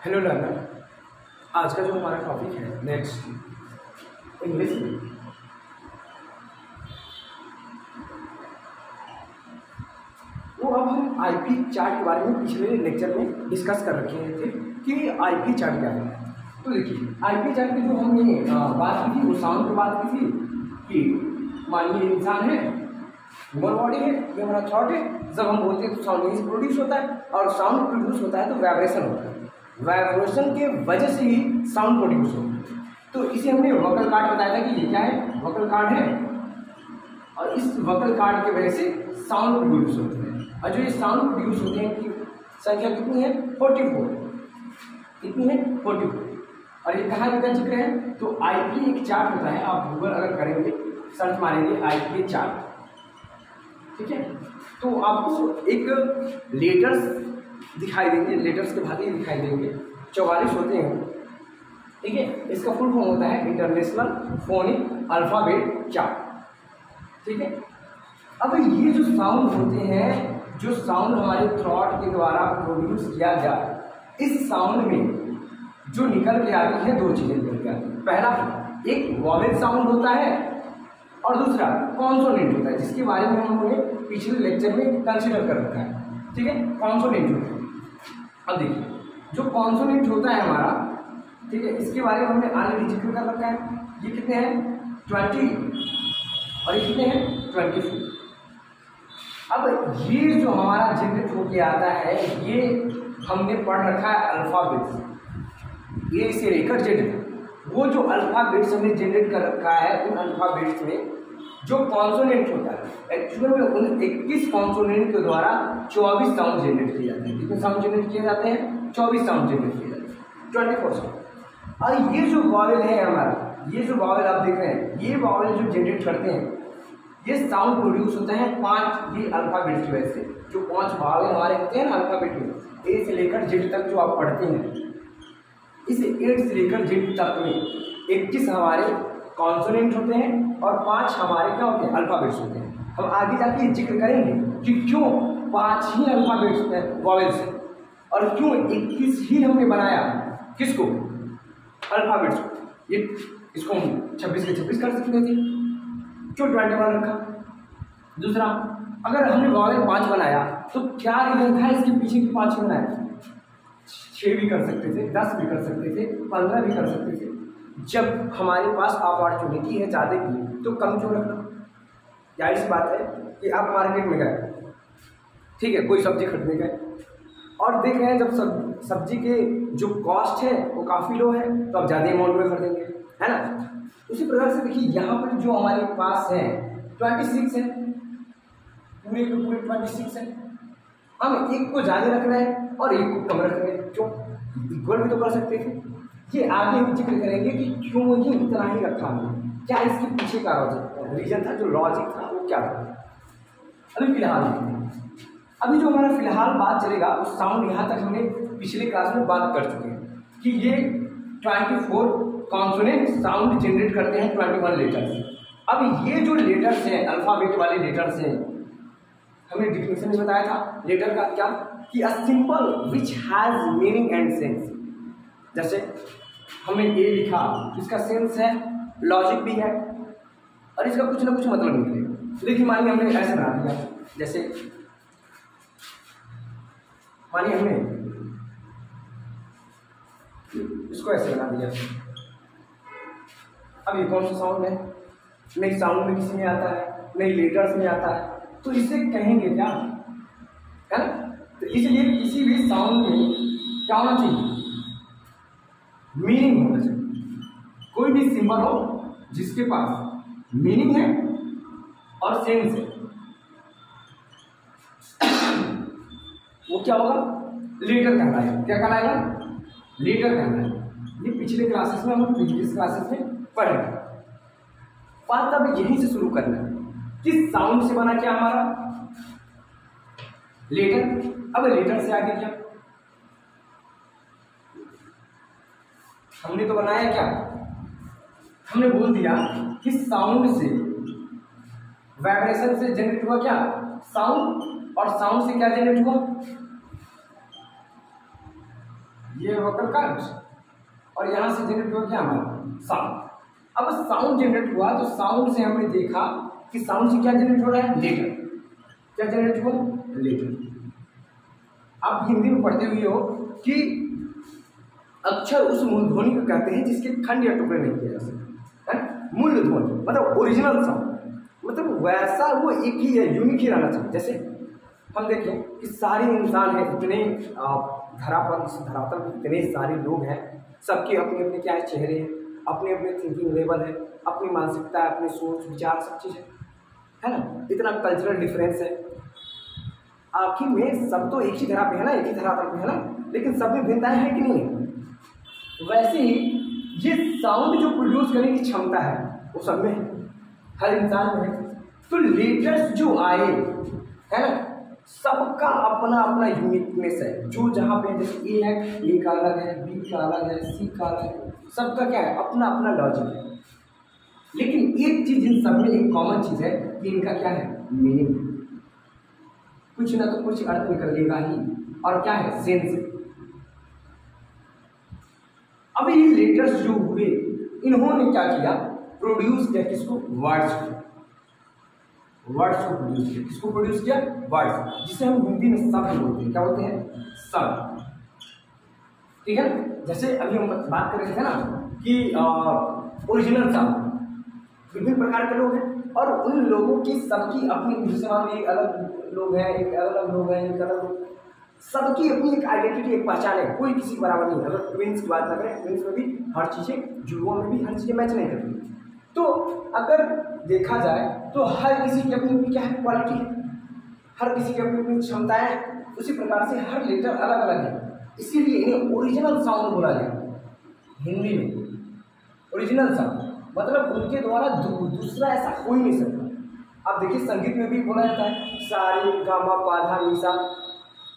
Hello learner, आज का जो हमारा टॉपिक है नेक्स्ट इंग्लिश में। वो अब हम आईपी चार्ट के बारे में पिछले लेक्चर में डिस्कस कर रखे थे कि आईपी चार्ट क्या है। तो देखिए, आईपी चार्ट की जो हमने बात की थी वो साउंड पे बात की थी कि मानिए इंसान है, ह्यूमन बॉडी है, ये हमारा थॉट है। जब हम बोलते हैं तो साउंड प्रोड्यूस होता है, और साउंड प्रोड्यूस होता है तो वाइब्रेशन होता है। वाइब्रेशन के वजह से ही साउंड प्रोड्यूस होता है। तो इसे हमने वोकल कार्ड बताया था कि ये क्या है, वोकल कार्ड है, और इस वोकल कार्ड की वजह से साउंड प्रोड्यूस होते हैं। और जो ये साउंड प्रोड्यूस होते हैं की संख्या कितनी है, 44। कितनी है, 44। और ये कहाँ का जिक्र है, तो आईपी एक चार्ट होता है। आप गूगल अगर करेंगे, सर्च मारेंगे आईपी चार्ट, ठीक है, तो आपको एक लेटर्स दिखाई देंगे, लेटर्स के भाग दिखाई देंगे। 44 होते हैं, ठीक है। इसका फुल फॉर्म होता है इंटरनेशनल फोनिक अल्फाबेट चार्ट, ठीक है। अब ये जो साउंड होते हैं, जो साउंड हमारे थ्रॉट के द्वारा प्रोड्यूस किया जाए, इस साउंड में जो निकल के आती है दो चीजें निकल के आती है। पहला एक वॉवेल साउंड होता है और दूसरा कॉन्सोनेंट होता है, जिसके बारे में हमने पिछले लेक्चर में कंसिडर कर रखा है, ठीक है। कॉन्सोनेंट होता है। अब देखिए, जो कॉन्सोनेंट होता है हमारा, ठीक है, इसके बारे में हमने ऑलरेडी जिक्र कर रखा है। ये कितने हैं, 20, और ये कितने हैं, 24। अब ये जो हमारा जनरेट होके आता है, ये हमने पढ़ रखा है अल्फाबेट्स, ए से लेकर जेड। वो जो अल्फाबेट्स हमने जनरेट कर रखा है, उन अल्फाबेट्स में जो कॉन्सोनेंट होता है, एक्चुअल में उन 21 कॉन्सोनेंट के द्वारा 24 साउंड जनरेट किए जाते हैं। कितने साउंड जनरेट किए जाते हैं, 24 साउंड जनरेट किए जाते हैं, 24 साउंड। और ये जो वॉवेल है हमारा, ये जो वॉवेल आप देख रहे हैं, ये वॉवेल जो जनरेट करते हैं, ये साउंड प्रोड्यूस होता है 5 ही अल्फाबेट की वजह से। जो 5 वॉवेल हमारे होते हैं ना अल्फाबेट में, ए से लेकर जेड तक जो आप पढ़ते हैं, इस 8 से लेकर जेड तक में 21 हमारे कॉन्सोनेंट होते हैं और 5 हमारे क्या होते हैं, अल्फाबेट्स होते हैं। हम आगे जाके जिक्र करेंगे कि क्यों 5 ही अल्फाबेट्स वॉवेल्स हैं और क्यों 21 ही हमने बनाया, किसको, अल्फाबेट्स को। ये इसको हम 26 के 26 कर सकते थे, क्यों 21 रखा। दूसरा, अगर हमने वॉवेल 5 बनाया तो क्या रीजन था इसके पीछे की 5 बनाया, 6 भी कर सकते थे, 10 भी कर सकते थे, 15 भी कर सकते थे। जब हमारे पास अपॉर्चुनिटी है ज़्यादा की, तो कम क्यों रखना। जाहिर सी बात है कि आप मार्केट में गए, ठीक है, कोई सब्जी खरीदने गए और देख रहे हैं जब सब्जी के जो कॉस्ट है वो काफ़ी लो है, तो आप ज़्यादा अमाउंट में खरीदेंगे, है ना। उसी प्रकार से देखिए, यहाँ पर जो हमारे पास है 26 है, पूरे के पूरे 26 है। हम एक को ज़्यादा रख रहे हैं और एक को कम रख रहे हैं, क्यों, इक्वल भी तो कर सकते थे। ये आगे हम जिक्र करेंगे कि क्यों ही इतना ही रखा हमने, क्या इसके पीछे का रीजन था, जो लॉजिक था वो क्या था। अभी फिलहाल देखते हैं। अभी जो हमारा फिलहाल बात चलेगा उस साउंड, यहाँ तक हमने पिछले क्लास में बात कर चुके हैं कि ये 24 कॉन्सोनेंट साउंड जनरेट करते हैं 21 लेटर्स। अब ये जो लेटर्स हैं, अल्फाबेट वाले लेटर्स हैं, हमने डिफिनेशन में बताया था लेटर का क्या, कि a symbol which has meaning and sense. जैसे हमने ए लिखा, इसका सेंस है, लॉजिक भी है, और इसका कुछ ना कुछ मतलब निकलेगा। देखिए, मानिए हमने ऐसे बना दिया, जैसे मानिए हमने इसको ऐसे बना दिया। अब ये कौन सा साउंड है, नहीं साउंड में किसी में आता है, नहीं लेटर्स में आता है, तो इसे कहेंगे क्या, है ना। तो इसलिए किसी भी साउंड में क्या होना चाहिए, मीनिंग होना चाहिए। कोई भी सिंबल हो जिसके पास मीनिंग है और सेंस है, वो क्या होगा, लेटर कहलाएगा। क्या कहलाएगा, लेटर कहलाएगा। ये पिछले क्लासेस में, हम प्रीवियस क्लासेस में पढ़े। बात अब यहीं से शुरू करना है, किस साउंड से बना क्या हमारा, लेटर। अब लेटर से आगे क्या, हमने तो बनाया क्या, हमने बोल दिया कि साउंड से, वाइब्रेशन से जनरेट हुआ क्या, साउंड, और साउंड से क्या जनरेट हुआ, ये वोकल कार्ड, और यहाँ से जनरेट हुआ क्या हमारा साउंड। अब साउंड जनरेट हुआ तो साउंड से हमने देखा कि साउंड से क्या जनरेट हो रहा है, लेटर। क्या जनरेट हुआ, लेटर। आप हिंदी में पढ़ते हुए हो कि अक्षर उस मूल ध्वनि को कहते हैं जिसके खंड या टुकड़े नहीं किए जा सकते, है मूल ध्वनि, मतलब ओरिजिनल साउंड, मतलब वैसा वो एक ही है, यूनिक ही रहना चाहिए। जैसे हम देखें कि सारे इंसान हैं, इतने धरा पर इस धरातल पर इतने सारे लोग हैं, सबके अपने अपने क्या है चेहरे हैं, अपने अपने थिंकिंग लेवल है, अपनी मानसिकता है, अपने सोच विचार सब चीज़ है ना, इतना कल्चरल डिफरेंस है। आखिर में सब तो एक ही धरा पे है ना, एक ही धरातल पे है ना, लेकिन सब में भिन्नताएं हैं कि नहीं। वैसे ही ये साउंड जो प्रोड्यूस करने की क्षमता है वो सब में है, हर इंसान में है। तो लेटर्स जो आए है ना, सबका अपना अपना यूनिकनेस है। जो जहाँ पे जैसे ए है, ए का अलग है, बी का अलग है, सी का अलग है, सबका क्या है अपना अपना लॉजिक है। लेकिन एक चीज इन सब में एक कॉमन चीज है कि इनका क्या है, मीनिंग। कुछ ना तो कुछ अर्थ निकलेगा ही, और क्या है, सेंस। अब ये लेटर्स जो हुए, इन्होंने क्या किया, प्रोड्यूस किया किसको, वर्ड्स को। वर्ड्स को प्रोड्यूस किया, किसको प्रोड्यूस किया, वर्ड्स, जिसे हम हिंदी में शब्द बोलते हैं। क्या बोलते हैं, शब्द। ठीक है, जैसे अभी हम बात कर रहे थे ना कि ओरिजिनल साउंड, विभिन्न प्रकार के लोग हैं और उन लोगों की सबकी अपनी, एक अलग लोग हैं, एक अलग लोग हैं, एक अलग, सबकी अपनी एक आइडेंटिटी, एक पहचान है, कोई किसी के बराबर नहीं। अगर ट्विंस की बात ना करें, ट्विंस में भी हर चीज़ें, जुड़ों में भी हर चीज़ें मैच नहीं करती। तो अगर देखा जाए तो हर किसी की अपनी अपनी क्या है, क्वालिटी है, हर किसी की अपनी अपनी क्षमताएं, उसी प्रकार से हर लेटर अलग अलग है। इसीलिए इन्हें ओरिजिनल साउंड बोला गया हिंदी में। ओरिजिनल साउंड मतलब उनके द्वारा दूसरा ऐसा हो ही नहीं सकता। अब देखिए संगीत में भी बोला जाता है सा रे गा मा पा धा नी सा,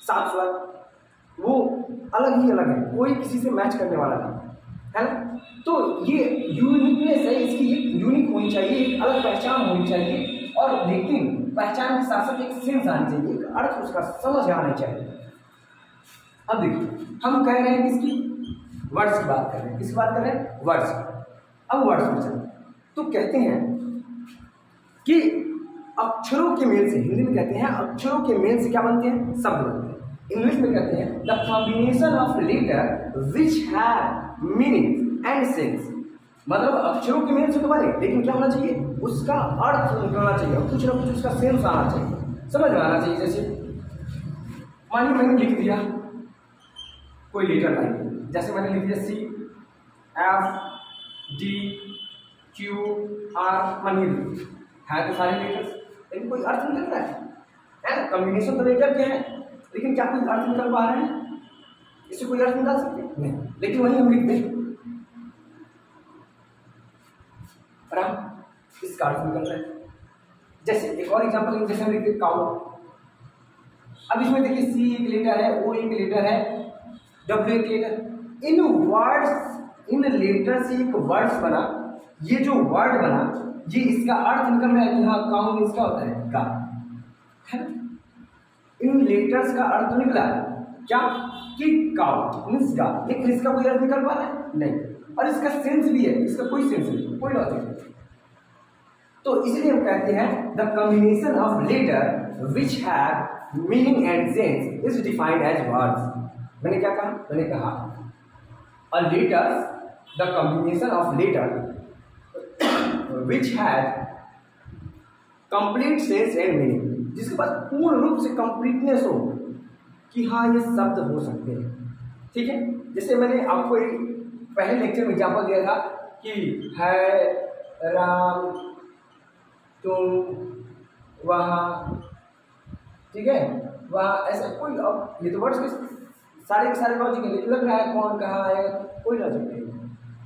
7 स्वर, वो अलग ही अलग है, कोई किसी से मैच करने वाला नहीं है ना। तो ये यूनिकनेस है, इसकी एक यूनिक होनी चाहिए, एक अलग पहचान होनी चाहिए, और लेकिन पहचान के साथ साथ एक सेंस आनी चाहिए, एक अर्थ उसका समझ आना चाहिए। अब देखिए हम कह रहे हैं किसकी, वर्ड्स की बात कर रहे हैं, किसकी बात कर रहे हैं, वर्ड्स। अब वर्ड्स में चलते तो कहते हैं कि अक्षरों के मेल से, हिंदी में कहते हैं अक्षरों के मेल से क्या बनते हैं, शब्द बनते हैं। इंग्लिश में कहते हैं the combination of letter which have meaning and sense. मतलब अक्षरों के मेल से तो बने, लेकिन क्या होना चाहिए, उसका अर्थ निकलना चाहिए और कुछ ना कुछ उसका सेंस आना चाहिए, समझ में आना चाहिए। जैसे मानिए मैंने लिख दिया कोई लेटर लाइन, जैसे मैंने लिख दिया C F D Q R, मानिए है तो सारे लेटर्स, लेकिन कोई अर्थ निकल रहा है ना, कॉम्बिनेशन तो लेटर के हैं, लेकिन क्या कोई अर्थ निकल पा रहे हैं, इससे कोई अर्थ निकाल सकते हैं नहीं, लेकिन वही हम लिख दें इसका अर्थ निकल रहा है। जैसे एक और एग्जांपल, जैसे हम लिखते हैं काउ, अब इसमें देखिए सी एक लेटर है, ओ एक लेटर है, डब्ल्यू एक लेटर, इन वर्ड्स, इन लेटर से एक वर्ड्स बना, ये जो वर्ड बना ये इसका अर्थ निकल रहा है कि हाँ काउ मीन्स क्या होता है, गा, है ना। इन लेटर्स का अर्थ निकला क्या कि काउ मीन्स गा, लेकिन इसका कोई अर्थ निकल पा रहा है नहीं, और इसका सेंस भी है, इसका कोई सेंस नहीं, कोई लॉजिक नहीं। तो इसलिए हम कहते हैं the combination of letter which have meaning and sense is defined as words. मैंने क्या कहा, मैंने कहा a letters, the combination of letter which have complete sense and meaning, जिसके पास पूर्ण रूप से कंप्लीटनेस हो कि हाँ ये शब्द हो सकते हैं। ठीक है, जैसे मैंने आपको एक पहले लेक्चर में एग्जाम्पल दिया था कि है राम तुम वहाँ, ठीक है, वहाँ ऐसा कोई, अब ये तो वर्ड्स के सारे लॉजिक है, लेकिन लग रहा है कौन कहाँ आएगा, कोई लॉजिक नहीं,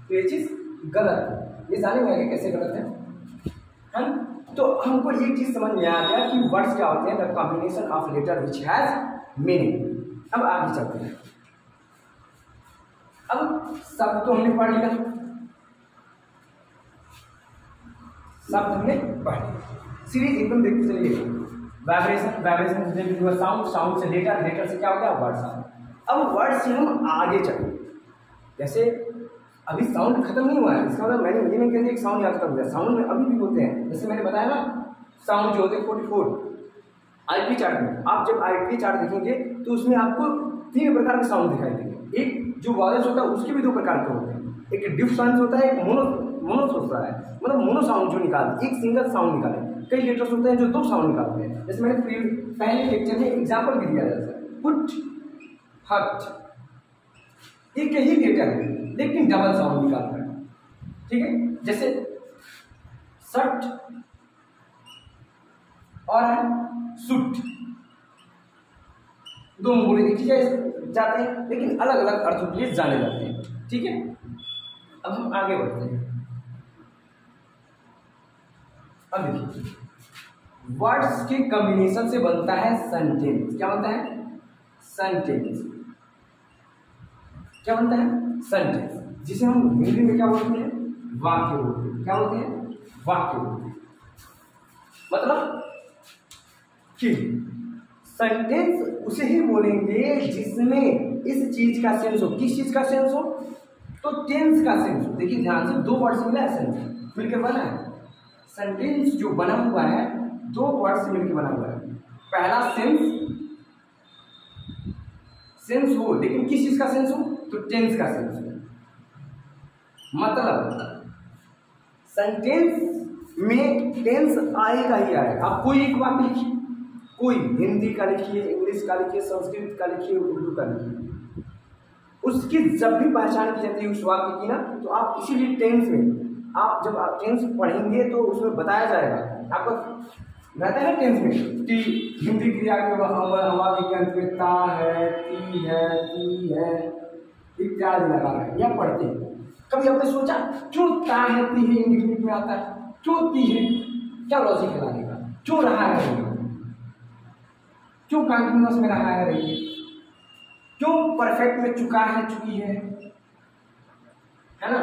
तो ये चीज़ गलत है। ये जानेंगे कि कैसे गलत है ना। तो हमको एक चीज़ समझ में आ गया कि वर्ड्स क्या होते हैं, the combination of letter which has meaning. अब आगे चलते हैं, अब शब्द तो हमने पढ़ लिया, शब्द हमने पढ़ लिया, सीरीज एकदम देखते चलिए। वाइब्रेशन, वाइब्रेशन से साउंड, साउंड से लेटर, लेटर से क्या हो गया, वर्ड्स। अब वर्ड से हम आगे चलें, जैसे अभी साउंड खत्म नहीं हुआ है, इसका मतलब मैंने ये नहीं कह दिया कि साउंड यहाँ खत्म हो गया, साउंड में अभी भी होते हैं। जैसे मैंने बताया ना, साउंड जो होते हैं 44 आईपी चार्ट में, आप जब आईपी चार्ट देखेंगे तो उसमें आपको 3 प्रकार के साउंड दिखाई देंगे। एक जो वॉयस होता है उसके भी 2 प्रकार के होते हैं, एक डिफ साउंड होता है, एक मोनो होता है, मतलब मोनो साउंड जो निकालते, एक सिंगल साउंड निकाले। कई लेटर्स होते हैं जो 2 साउंड निकालते हैं, जैसे मैंने पहले लेक्चर में एग्जाम्पल भी दिया जाता है, पुट, हट, एक ही लेटर है लेकिन डबल साउंड निकालता है, ठीक है। जैसे शर्ट और सूट, दोनों बोले देखिए जाते हैं लेकिन अलग अलग अर्थों के लिए जाने जाते हैं, ठीक है। अब हम आगे बढ़ते हैं। अब देखिए, वर्ड्स के कॉम्बिनेशन से बनता है सेंटेंस। क्या बनता है? सेंटेंस। क्या बनता है? सेंटेंस, जिसे हम हिंदी में क्या बोलते हैं? वाक्य बोलते हैं। क्या बोलते हैं? वाक्य बोलते हैं। मतलब कि सेंटेंस उसे ही बोलेंगे जिसमें इस चीज का सेंस हो। किस चीज का सेंस हो? तो टेंस का सेंस हो। देखिए ध्यान से, 2 वर्ड से मिला है सेंस, मिलकर बना है सेंटेंस। जो बना हुआ है 2 वर्ड से मिलकर बना हुआ है। पहला सेंस हो, लेकिन किस चीज का सेंस हो? तो टेंस का सेंस हो। मतलब सेंटेंस में टेंस आएगा ही आएगा। आप कोई एक वाक्य लिखिए, कोई हिंदी का लिखिए, इंग्लिश का लिखिए, संस्कृत का लिखिए, उर्दू का लिखिए, उसकी जब भी पहचान की जाती है उस वाक्य की ना, तो आप इसीलिए टेंस में, आप जब आप टेंस पढ़ेंगे तो उसमें बताया जाएगा आपको, रहता है ना टेंस में कि हिंदी क्रिया के के अंत में ता है, ती है, ती है इत्यादि लगा रहे हैं या पढ़ते हैं। कभी आपने सोचा क्यों ता है, ती है इंग्लिश में आता है, क्यों ती है? क्या लॉजिक है लाने का? क्यों रहा है, क्यों कंटिन्यूअस में रहा है रही, क्यों परफेक्ट में चुका है, चुकी है ना।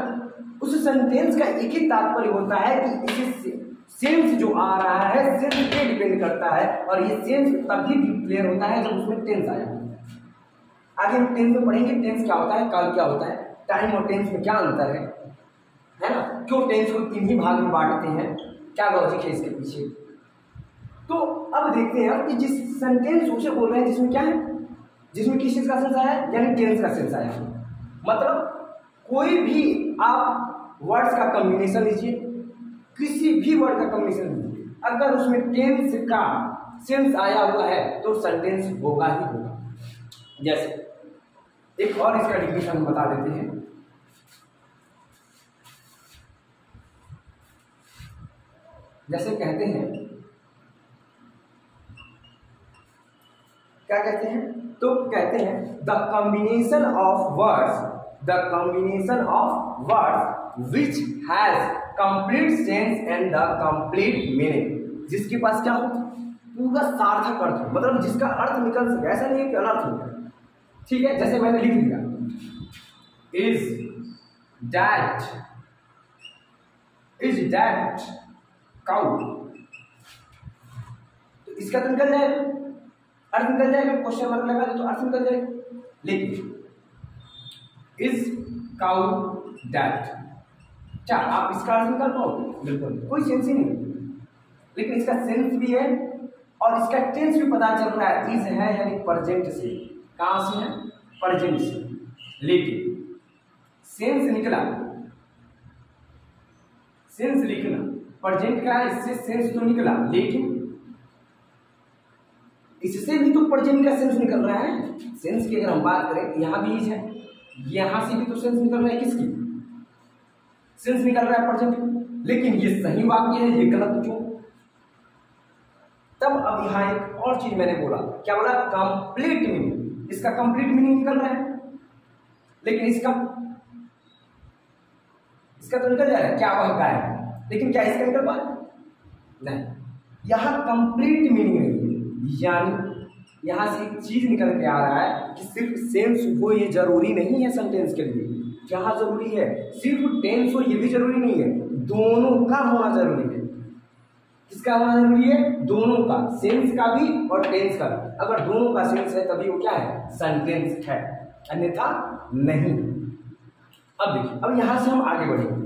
उस सेंटेंस का एक ही तात्पर्य होता है कि इसे सेंस जो आ रहा है सेंस पे डिपेंड करता है, और ये सेंस तभी क्लियर होता है जब उसमें टेंस आया। आगे हम टेंस में पढ़ेंगे टेंस क्या होता है, काल क्या होता है, टाइम और टेंस में क्या अंतर है ना, क्यों टेंस को 3 ही भाग में बांटते हैं, क्या लॉजिक है इसके पीछे। तो अब देखते हैं कि जिस सेंटेंस उसे बोल रहे हैं जिसमें क्या है, जिसमें किस चीज का सेंस आया, यानी टेंस का सेंस आया। मतलब कोई भी आप वर्ड्स का कॉम्बिनेशन लीजिए, किसी भी वर्ड का कॉम्बिनेशन लीजिए, अगर उसमें टेंस का सेंस आया हुआ है तो सेंटेंस होगा ही होगा। जैसे एक और इसका डिफिनेशन बता देते हैं। जैसे कहते हैं, क्या कहते हैं? तो कहते हैं the combination of words which has complete sense and the complete meaning. जिसके पास क्या हो? पूरा सार्थक अर्थ हो, मतलब जिसका अर्थ निकल सके, ऐसा नहीं है कि अनर्थ हो। ठीक है, जैसे मैंने लिख दिया इज दैट काउ, तो इसका तो निकल जाएगा, अर्थ निकल जाएगा, क्वेश्चन मार्क लगा दो तो अर्थ निकल जाएगा। लेकिन इज काउ दैट, क्या आप इसका अर्थ निकाल पाओगे? बिल्कुल, कोई सेंस ही नहीं। लेकिन इसका सेंस भी है और इसका टेंस भी पता चल रहा है, इज है यानी प्रेजेंट से। कहां से है? प्रेजेंट से। लेकिन सेंस निकला, सेंस लिखना प्रेजेंट का है, इससे सेंस तो निकला, लेकिन इससे भी तो प्रेजेंट का सेंस निकल रहा है। सेंस की अगर हम बात करें, यहां भी इज है, यहां से भी तो सेंस निकल रहा है। किसकी सेंस निकल रहा है? प्रेजेंट। लेकिन ये सही वाक्य है, ये गलत क्यों? तब अब यहां एक और चीज मैंने बोला, क्या बोला? Complete meaning. इसका कंप्लीट मीनिंग निकल रहा है, लेकिन इसका तो निकल जा रहा है, क्या वह का है, लेकिन क्या इसका निकल पा रहा है? नहीं। यहां कंप्लीट मीनिंग नहीं है, यानी यहां से एक चीज निकल के आ रहा है कि सिर्फ सेंस हो ये जरूरी नहीं है सेंटेंस के लिए। क्या जरूरी है? सिर्फ टेंस हो ये भी जरूरी नहीं है, दोनों का होना जरूरी है। किसका होना जरूरी है? दोनों का, सेंस का भी और टेंस का भी। अगर दोनों का सेंस है तभी वो क्या है? सेंटेंस है, अन्यथा नहीं। अब देखिए, अब यहां से हम आगे बढ़ेंगे।